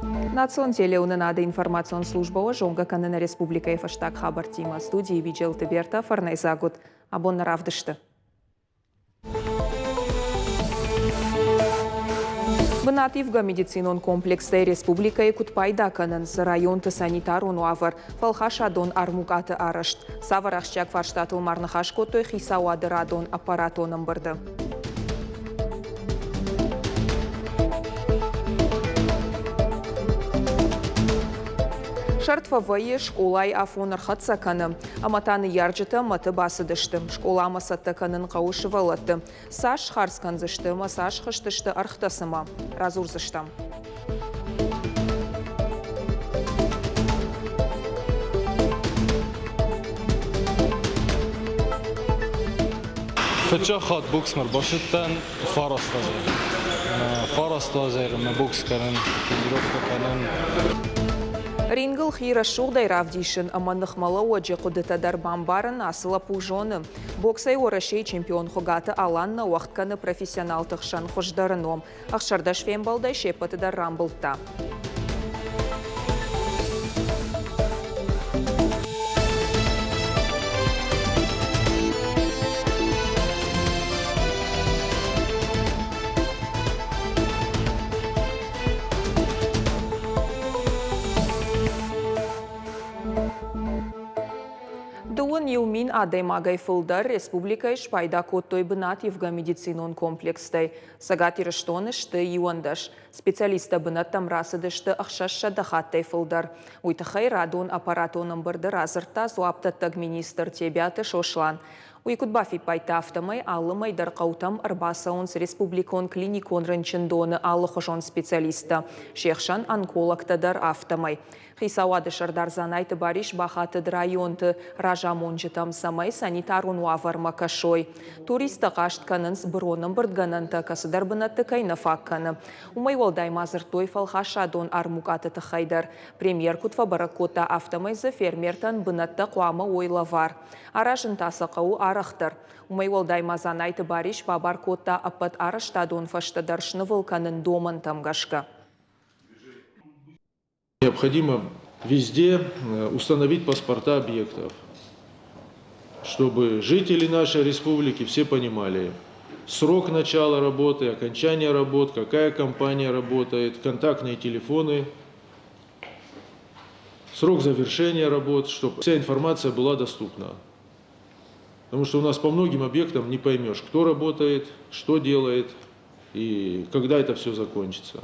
Национ телеунынады информацион службауы жоңға канына республика ефаштак хабар тима студии виджел тиберта фарнайзагут. Абонна равдышты. Бынативга медицинон комплекстай республика Якутпайда канынсы районты санитарун уавар фалхашадон армукаты арышт. Саварахшчак фарштатыл марнахашкотой хисауадырадон аппаратоным бырды. Шартфавайы школай афоныр хатсаканы. Аматаны ярджыты маты басыдышты. Школа масатты канын қауышывалатты. Саш харсканзышты, масаш хыштышты архтасыма. Разурзышты. Фача хат бокс мар башыттан фарастазер ме бокс канын тренировка канын. Рингл хира шугдай равдишин, аманнахмала оджи кудытадар бамбарын асыла пужоны. Боксай орашей чемпион хугаты аланна уақтканы профессионал тықшан хождарыном. Ақшардаш фембалдай шепатыдар рамбылта. Дуын еумин адаймагай фылдар республика ішпайда коттой бынат евга медицинон комплекстай. Сагат ирыштонышты юандаш. Специалиста бынат тамрасыдышты ақшашша дахаттай фылдар. Уйтахай радон аппаратоным бырды разырта зуаптаттаг министр тебяты шошлан. Уйкутбафи пайта автомай алымай дарқаутам арбасаунс республикон клиникон рынчындоны аллы специалиста. Шехшан онкологтадар автомай. Хисауады шардар занайты бариш бахатыд районты ражамонжытам самай санитарун уавар макашой. Туриста қаштканын сбыроным бұрдгананты касыдар бынатты кайна факканы. Умай олдай мазыртой фалхашадон армукаты тахайдар. Премьер кутва баракота автомайзы фермертан бынатты қуамы ойлавар. Аражын тасықау арақтыр. Умай олдай мазанайты бариш бабаркота апат араштадон фаштадаршны вулканын домын тамгашка. Необходимо везде установить паспорта объектов, чтобы жители нашей республики все понимали срок начала работы, окончания работ, какая компания работает, контактные телефоны, срок завершения работ, чтобы вся информация была доступна. Потому что у нас по многим объектам не поймешь, кто работает, что делает и когда это все закончится.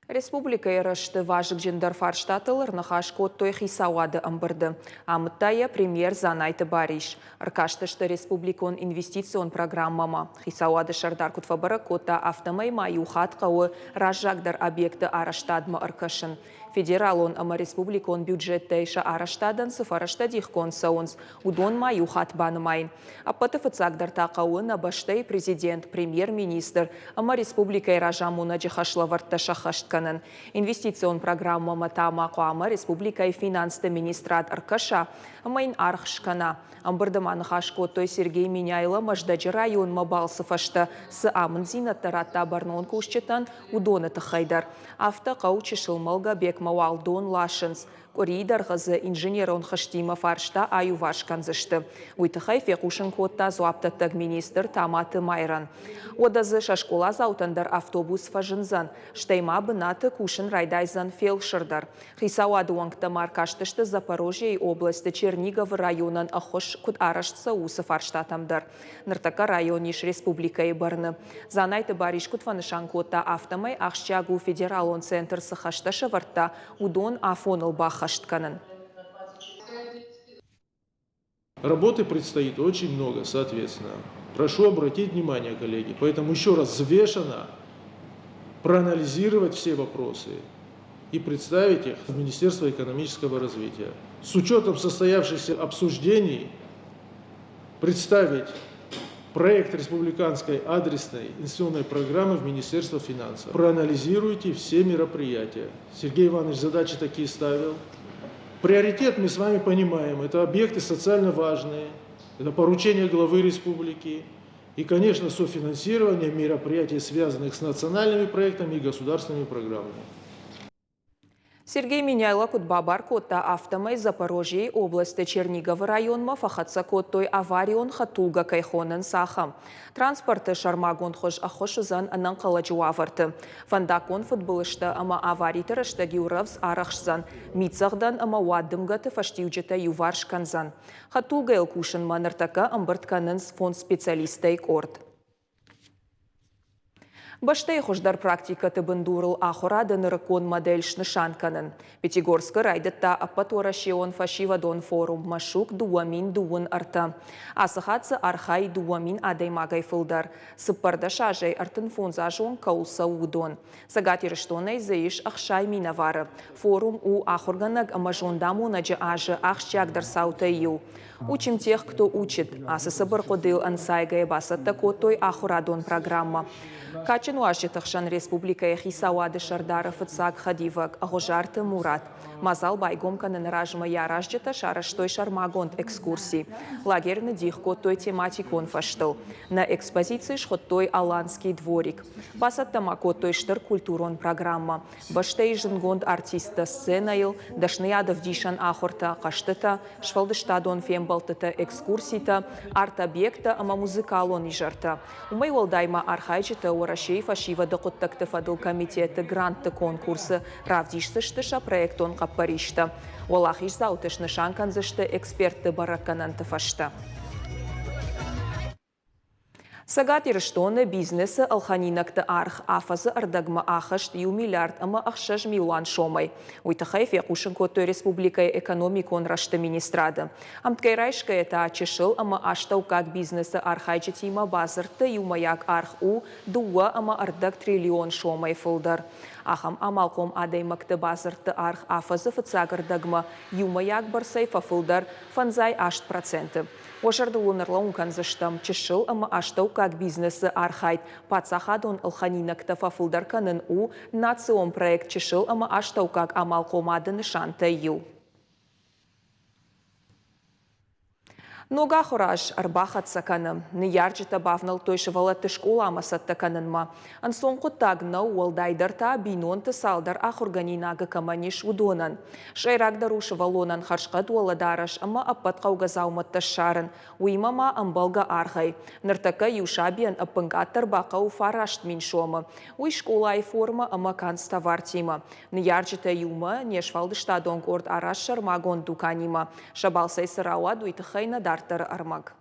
Республика ерышты важық жиндар фарштатылыр нахаш коттой хисауады амбырды. Амыттая премьер занайты бариш. Аркаштышты республикон инвестицион программама. Хисауады шардар кутфабара кота автомай маю хатқауы ражагдар объекты араштадмы аркашын. Федералон ама республикон бюджеттейша араштадан сыфараштадих консаунс. Удон маю хат банымайн. Апаты фыцагдар тақауы набаштай президент, премьер-министр ама республика ражамуна джихашлаварта шахаштканын. Инвестицион программа матама қуама республика финансты министрат аркаша амайн архшкана. Амбырдыманы хашкоттой Сергей Миняйлы маждаджи район мабалсыфашты сы амын зинаттарата барнон кушчетан удоны тахайдар. Авто қаучышыл малгабек мауалдон лашынс. Коридор ғызы инженерон хаштима фаршта аю вашканзышты. Уйтахай фекушын котта зуаптаттаг министр таматы майран. Одазы шашкола заутандар автобус фажынзан. Штайма бынаты кушын райдайзан фелшырдар. Хисауады уаңкта маркаштышты Запорожье областы Чернигов районан ахош кут араштса усы фарштатамдар. Ныртака райониш республикай барны. Занайты бариш кутванышан котта автомай ахшчагу федералон центр сыхашта шаварта удон афоныл баха. Работы предстоит очень много, соответственно. Прошу обратить внимание, коллеги, поэтому еще раз взвешенно проанализировать все вопросы и представить их в Министерство экономического развития. С учетом состоявшихся обсуждений представить проект республиканской адресной инвестиционной программы в Министерство финансов. Проанализируйте все мероприятия. Сергей Иванович задачи такие ставил. Приоритет мы с вами понимаем. Это объекты социально важные. Это поручение главы республики. И, конечно, софинансирование мероприятий, связанных с национальными проектами и государственными программами. Сергей Миняйло Кутбабар Котта Автомой Запорожьей области Чернигов район фахатса Коттой аварион Хатулга Кайхонен Сахам. Транспорты Шармагон Хош Ахошузан Ананкаладжуаварты. Фандакон футболышта ама аваритер Штагиуравс Арахшзан. Мицахдан ама Ваддымгаты Фаштиуджета Юваршканзан. Хатулга Элкушин Манартака Амбартканенс фонд специалистей Корт. Баштай хождар практикаты бендурл ахора нырыкон модель шнышанканын. Пятигорска райдытта аппаторашион фашивадон форум машук дуамин дуын арта. Асыхатсы архай дуамин адаймагай фылдар. Сыппарда шажай артын фонзажон каулса удон. Сагатирыштонай заиш ахшай минавары. Форум у ахорганаг амажондаму наджи ажы ахшчагдар саутайю. Учим тех, кто учит. Асысыбыр кодыл ансайгай басатта коттой ахорадон программа. Качын Вашитахшан Республика Хисауады Шардаров Ицак Хадивак, Агожарты Мурат. Мазал байгомканын ражма яражджета шараштой шармагонт экскурсии. Лагерный дихко той тематикон фаштыл. На экспозиции шхоттой аланский дворик. Пасаттамако той штыр культурон программа. Баштей жингонд артиста сценайл, дашныядов дишан ахорта каштыта, швалдыштадон фембалтыта экскурсита, арт-объекта ама музыкалон ижарта. Умай волдайма архайчета Рашей фашива докоттакты фадыл комитеты грантты конкурсы равдишсыштыша проектон каппаришта. Олахиш заутышны шанканзышты эксперты бараккананты фашта. Сагат ирыштоны бизнесы алханинакты арх афазы ардагма ахашт ю миллиард ама ахшаш миллион шомай. Уйтахай фекушын Коттой республикай экономикон рашты министрады. Амткай райшка это чешыл ама аштау как бизнесы архайчы тима базырты юмаяк арх у дуа ама ардаг триллион шомай фылдар. Ахам амалком адаймакты базырты арх афазы фыцагардагма юмаяк барсай фафылдар фанзай 8%. Ошарды лунарлаун канзыштам чешыл ама аштау как бизнесы архайт. Пацахадон алханинакты фафылдар канын у национ проект чешыл ама аштау как амалком адыны шанта ю. Нога хораш арбахат саканым. Неярчыта бавнал тойшывала тышкула амасатта канынма. Ансонку тагна уалдайдарта бинонты салдар ахорганинага каманиш удонан. Шайрагдар ушывалонан харшка дуаладараш ама аппатка угазауматта шарын. Уимама амбалга архай. Ныртака юшабиян аппынгаттар бака уфарашт миншома. Уй школа и форма ама канставартима. Неярчыта юма нешвалдыштадон горд араш шармагон дуканима. Шабалсай сарауа дуйтыхайна армаг.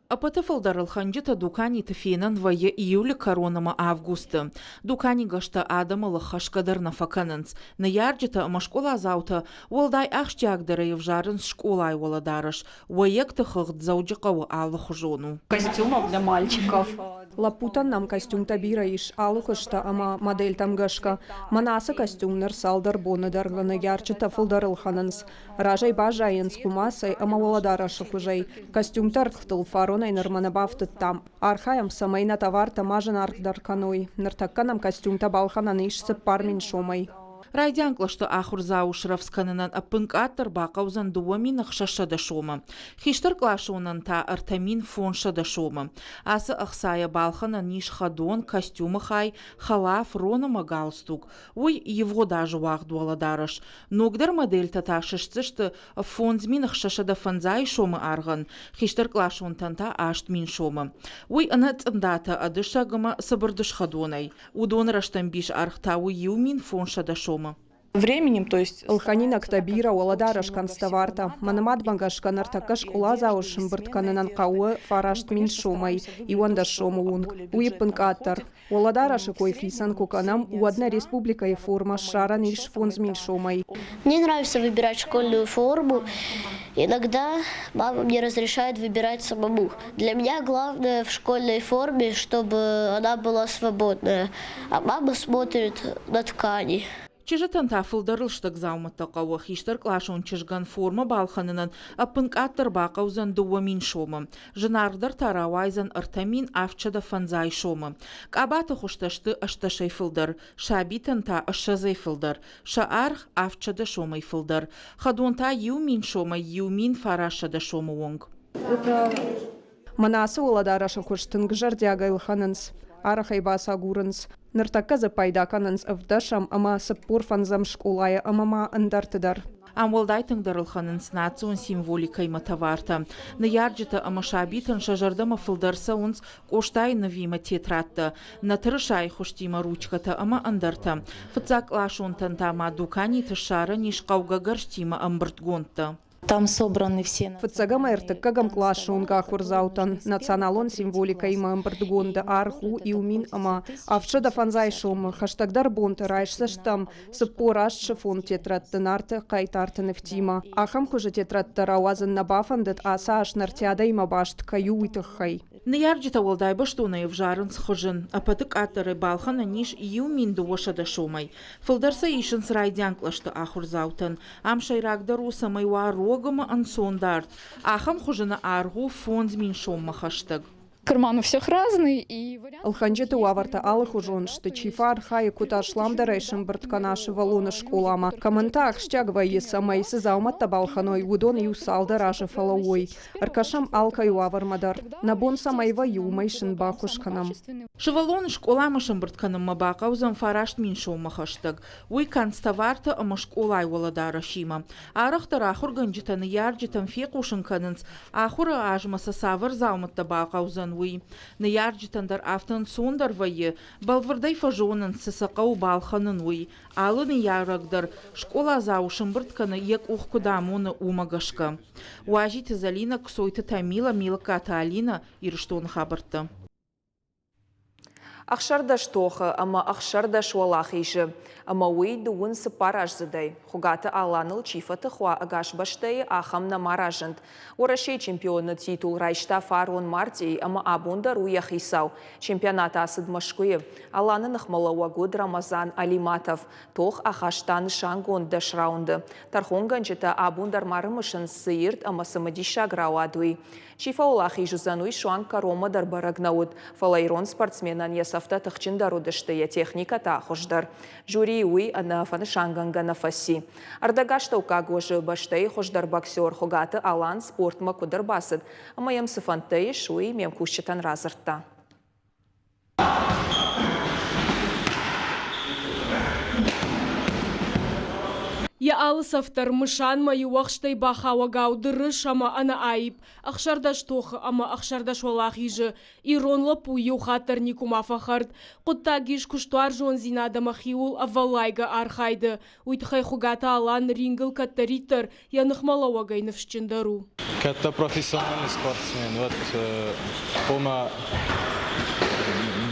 Апатыфылдар алханджыта дукани тыфенан вайы июля коронама августа. Дукани гашта адамалы хашкадар нафаканынц. Наярджыта ама школа азаута уалдай ахштягдары евжарынс школай уаладарыш. Уаекты хыгд зауджикавы алых жону. Костюмов для мальчиков. Лапутан нам костюм табираиш, алухышта ама модель тамгашка. Манаса костюмнер салдар бонедар наярджыта фылдар алханынс. Ражай бажайынс кумасай ама уаладарыш хужай. Костюм тархтыл фаро норманабавты там. Архаям самайна товарта мажан архдарканой. Нартакканам костюм табалханан ишсы пармин шомай. Райдянкла, что ахурзау шравсканынан апынкаттар бақаузан дуамин ахшаша да шома. Хиштар клашонан та артамин фонша да шома. Асы ахсая балхана ниш хадон, костюмы хай, халаф, ронома галстук. Ой, его даже вахдуаладарыш. Ногдар модель таташышцы, что фонзмин ахшаша да фанзай шома арган. Хиштар клашон танта ашт мин шома. Ой, анацандата адышагама сабардыш хадонай. Удон раштамбиш архтау юмин фонша да шома. Временем, то есть... Алханинак табира уаладарыш канставарта. Манамат бангашка нартакаш кулазаушым быртканынан кауы фарашт мин шомай. Иванда шомуунг. Уипынкаттар. Уаладарашы койфисан куканам у одна республика и форма шаран иш фонз мин шомай. Мне нравится выбирать школьную форму. Иногда мама мне разрешает выбирать самому. Для меня главное в школьной форме, чтобы она была свободная. А мама смотрит на ткани. Чижетан тафылдарыл штаг зауматта қауы хиштар клашон чижган форма балханынан апынкаттар бақаузан дуамин шома. Жынардар тарауайзан артамин авчада фанзай шома. Кабаты хушташты ашташай фылдар. Шабитан та ашазай фылдар. Шаарх авчада шомай фылдар. Хадон та юмин шома юмин фарашада шома вонг. Манасы оладарашы көштін гжардяга илханынс. Арахай баса гурынс. Ныртакказы пайдаканынс ывдашам, ама сыппур фанзам школая амама андартыдар. Амвалдайтың дарылханын снацион символикай матаварта. На ярджита амашабитын шажардама фылдарса унс коштай навима тетратта. На тырышай хуштима ручката ама андарта. Фыцак лашун тантама дукани тышара нишкауга гарштима амбртгонта. Там собраны все. Фыцагама эртыккагам клашунга хурзаутан. Националон символика има амбртгонда арху и умин ама. Авшада фанзай шома. Хаштагдар бонта райшсаштам. Сыппораш шифон тетратты нарты кайтарты нефтима. Ахам хуже тетратты рауазын набафандет аса аш нартяда има башт каю уйтыххай. На ярджита волдай баштуна и вжарын схожин, а патык атары балхана ниш ию минду вошада шомай. Фылдарса ишын срайдянклашты ахурзаутан. Амшайрагдару самайва рогама ансондарт. Ахам хужина аргу фонд мин шомма хаштаг. Карман у всех разный и вариант. Алханджеты уаварта алых ужон, что чифа архая кута шлам дарайшим бартканаши валуна школама. Комментах щагва есамай сызаумат табалханой удон и усал даража фалауой. Аркашам алка уавар мадар. Набон самай ваю майшин бахушканам. Шевалон школама шамбартканам мабакаузам фарашт мин шомма хаштаг. Уй канставарта ама школай воладара шима. Арахтар ахур ганджита на ярджитам фекушинканынс. Ахура ажма сасавар заумат табакаузан. На ярджитандар автон сондар вайы, балвардай фажонын сысақау балханын уй, алын ярагдар, школа заушын біртканы ек ухкудамуны умагашка. Уажиты залина ксойты тамила милка Алина ирыштон хабарты. Ахшардаш тоха, ама ахшардаш валахиши. Ама уй дуын сыпараш задай. Хугата аланыл чифаты хуа агаш баштай ахам на маражант. Урашей чемпионы титул райшта фарон мартий, ама абундар уяхисау. Чемпионат асыд машкуев. Аланы нахмалауагуд Рамазан Алиматов. Тох ахаштан шангон даш раунды. Тархонганчыта абундар марымышын сыйырт, ама самадиша грауадуй. Чифа улахи жузануй шуанка рома дарбарагнауд. Фалайрон спортсменан ясафта тахчиндару даштая техника та хождар. Жюри уй ана фанышанганга нафаси. Ардагашта укагожы баштай хождар боксер хогаты алан спорт макудар басыд. Амаям сыфантай шуй мем кущетан разырта. Я алысафтар мышан маю вахштай бахава гаудырыш ама ана айып. Ахшардаш тоха ама ахшардаш валахижы. Ирон лапу юхатар никумафахард. Куттагиш куштуар жон зинада махиул авалайга архайды. Уйтхай хугата алан рингл каттаритар. Я нахмалауагай навшчендару. Это профессиональный спортсмен. Вот пома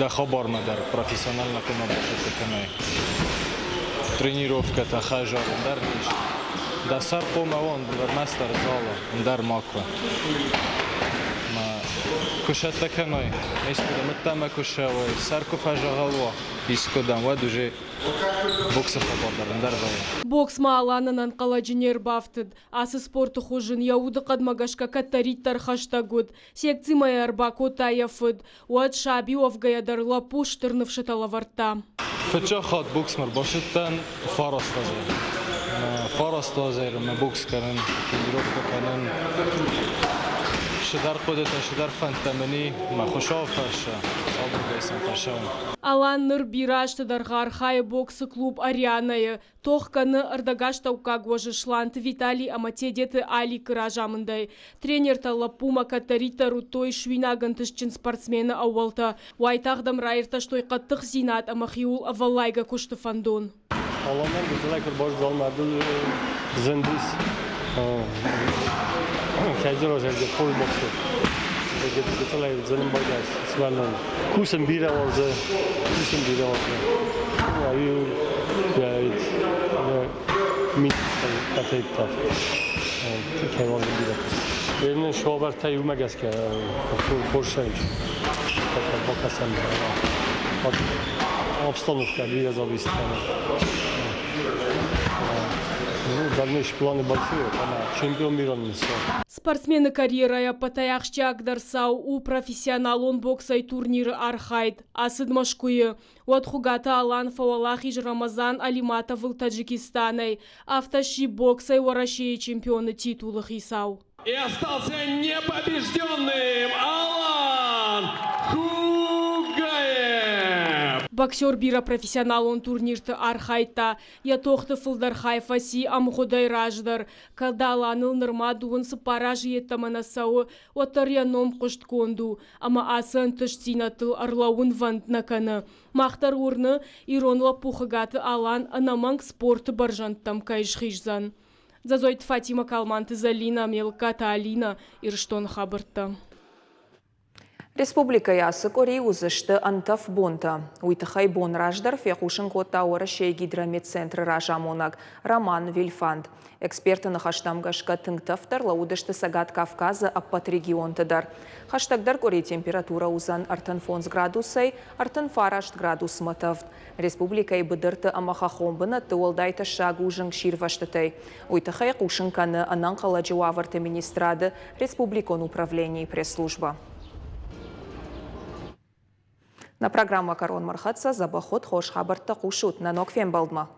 да хабар мадар профессионально пома башкатанай. Тренировка та хажар дарниш. Да сар пома он мастер зала дар маква. Кушат таканой. Искудам тама кушавой. Сарку хажагалва. Искудам вот уже бокса хабар дар бай. Бокс мааланан каладжинер бафтыд. Асы спорту хужин яуды кадмагашка каттариттар хаштагуд. Секци майар бакота яфыд. Уат шаби овгаядар лапуш тырнывшыталаварта. Фачахат бокс мар башыттан фарас тазер. Фарас тазер ме бокс каран тренировка каран. Шидар кодета шидар фантамани ма хушав фарша. Сабр гайсан фарша. Алан ныр бирашты даргар хай боксы клуб Арианая. Тохканы ардагашта укагвожы шланты Виталий Аматедеты Али Кыражамындай. Тренер талапума катарита рутой швинаган тышчын спортсмена ауалта. Уайтагдам райырта штой каттық зинат амахиул авалайга кушты фандон. Аланlar güzel kurbaş zalmadı zendis. Kajder özelde pol boksu. Güzel zalim bagaj. Svanlan. Kusen bira vardı. Kusen bira vardı. Ayu ya mit kateita. Tekrar bira. Benim şover tayuma gaske. Porşay. Bakasam. Обстановка я зависит. Дальнейшие планы большие, она чемпион мира несет. Спортсмены карьерая патаяхчак дарсау у профессионалон боксай турниры архайд. Асыд машкуе. Вот хугата алан фауалахиж Рамазан Алиматов в Таджикистаной. Автоши боксай урашей чемпионы титулы хисау. И остался непобежденным Боксер бира профессионал он турнирты архайта. Я тоқты фылдар хайфаси амғудай раждар. Калдаланыл нырмадуын сыпараж еттаманасауы отыр яном құшт конду. Ама асын түштинатыл арлауын вантнаканы. Мақтар урны иронла пухагаты алан анаманг спорты баржанттам кайшхижзан. Зазойт Фатима Калманты Залина Мелката Алина Ирштон Хабырта. Республика ясы кори узышты антав бонта. Уйтахай бон раждар фехушын кота орашей гидрометцентры ражамонаг Роман Вильфанд. Эксперты на хаштамгашка тыңтафтар лаудышты сагат Кавказа аппат регионтадар. Хаштагдар кори температура узан артын фонс градусай, артын фарашт градус матавд. Республика и быдырты амахахомбына тыолдайта шагу жың ширваштытай. Уйтахай кушын каны анан каладжуаварты министрады Республикон управлений пресс-служба. На программа «Корон Мархатса» забахот хош хабарта кушут на нокфен балдма.